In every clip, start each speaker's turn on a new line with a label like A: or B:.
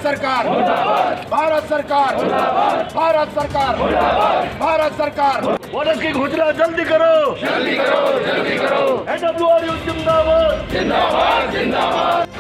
A: सरकार, भारत सरकार, भारत सरकार, भारत सरकार।
B: बोनस की घोषणा जल्दी करो,
A: जल्दी करो, जल्दी करो।
B: NWRU जिंदाबाद,
A: जिंदाबाद, जिंदाबाद।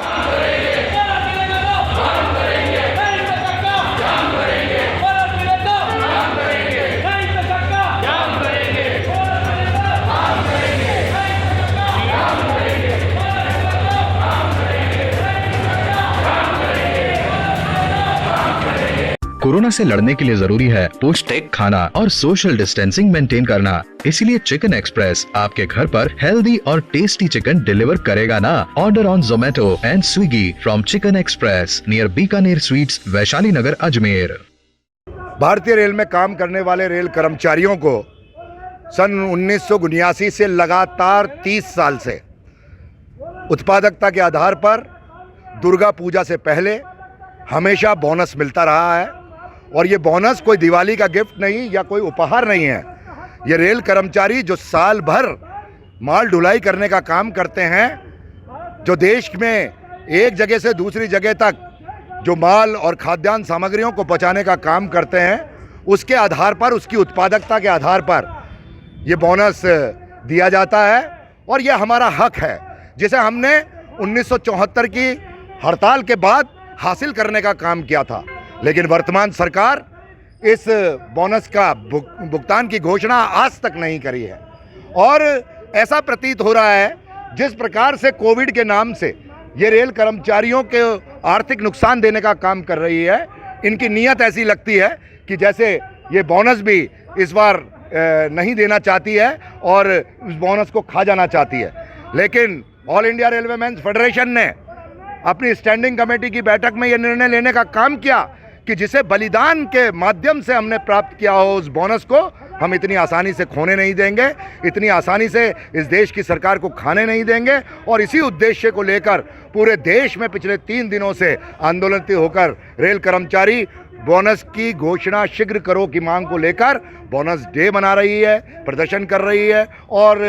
C: कोरोना से लड़ने के लिए जरूरी है पौष्टिक खाना और सोशल डिस्टेंसिंग मेंटेन करना। इसीलिए चिकन एक्सप्रेस आपके घर पर हेल्दी और टेस्टी चिकन डिलीवर करेगा ना। Order on Zomato and Swiggy from chicken express near Bikaner sweets, Vaishali Nagar, Ajmer.
D: भारतीय रेल में काम करने वाले रेल कर्मचारियों को सन 1979 से लगातार 30 साल से उत्पादकता के आधार पर दुर्गा पूजा से पहले हमेशा बोनस मिलता रहा है। और ये बोनस कोई दिवाली का गिफ्ट नहीं या कोई उपहार नहीं है। ये रेल कर्मचारी जो साल भर माल ढुलाई करने का काम करते हैं, जो देश में एक जगह से दूसरी जगह तक जो माल और खाद्यान्न सामग्रियों को पहुंचाने का काम करते हैं, उसके आधार पर, उसकी उत्पादकता के आधार पर ये बोनस दिया जाता है। और ये हमारा हक है, जिसे हमने 1974 की हड़ताल के बाद हासिल करने का काम किया था। लेकिन वर्तमान सरकार इस बोनस का भुगतान की घोषणा आज तक नहीं करी है। और ऐसा प्रतीत हो रहा है जिस प्रकार से कोविड के नाम से ये रेल कर्मचारियों के आर्थिक नुकसान देने का काम कर रही है, इनकी नीयत ऐसी लगती है कि जैसे ये बोनस भी इस बार नहीं देना चाहती है और उस बोनस को खा जाना चाहती है। लेकिन ऑल इंडिया रेलवेमैन्स फेडरेशन ने अपनी स्टैंडिंग कमेटी की बैठक में यह निर्णय लेने का काम किया कि जिसे बलिदान के माध्यम से हमने प्राप्त किया हो, उस बोनस को हम इतनी आसानी से खोने नहीं देंगे, इतनी आसानी से इस देश की सरकार को खाने नहीं देंगे। और इसी उद्देश्य को लेकर पूरे देश में पिछले 3 दिनों से आंदोलित होकर रेल कर्मचारी बोनस की घोषणा शीघ्र करो की मांग को लेकर बोनस डे मना रही है, प्रदर्शन कर रही है और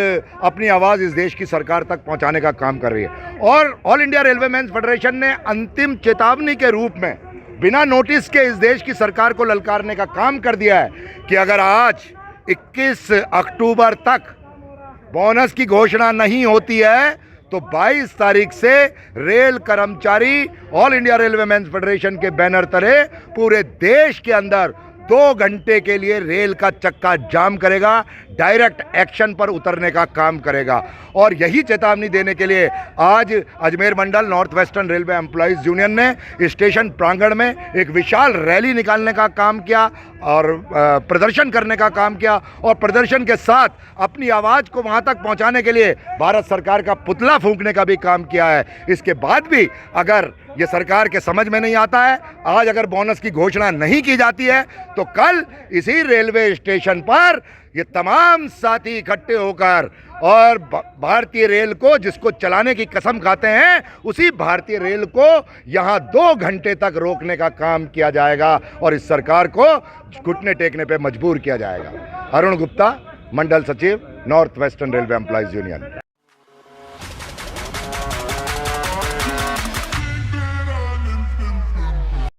D: अपनी आवाज़ इस देश की सरकार तक पहुंचाने का काम कर रही है। और ऑल इंडिया रेलवेमैन्स फेडरेशन ने अंतिम चेतावनी के रूप में बिना नोटिस के इस देश की सरकार को ललकारने का काम कर दिया है कि अगर आज 21 अक्टूबर तक बोनस की घोषणा नहीं होती है तो 22 तारीख से रेल कर्मचारी ऑल इंडिया रेलवेमैन्स फेडरेशन के बैनर तले पूरे देश के अंदर 2 घंटे के लिए रेल का चक्का जाम करेगा, डायरेक्ट एक्शन पर उतरने का काम करेगा। और यही चेतावनी देने के लिए आज अजमेर मंडल north western railway employees union ने स्टेशन प्रांगण में एक विशाल रैली निकालने का काम किया और प्रदर्शन करने का काम किया। और प्रदर्शन के साथ अपनी आवाज़ को वहाँ तक पहुँचाने के लिए भारत सरकार का पुतला फूंकने का भी काम किया है। इसके बाद भी अगर ये सरकार के समझ में नहीं आता है, आज अगर बोनस की घोषणा नहीं की जाती है तो कल इसी रेलवे स्टेशन पर ये तमाम साथी इकट्ठे होकर और भारतीय रेल को, जिसको चलाने की कसम खाते हैं, उसी भारतीय रेल को यहाँ 2 घंटे तक रोकने का काम किया जाएगा और इस सरकार को घुटने टेकने पे मजबूर किया जाएगा। अरुण गुप्ता, मंडल सचिव, north western railway employees union.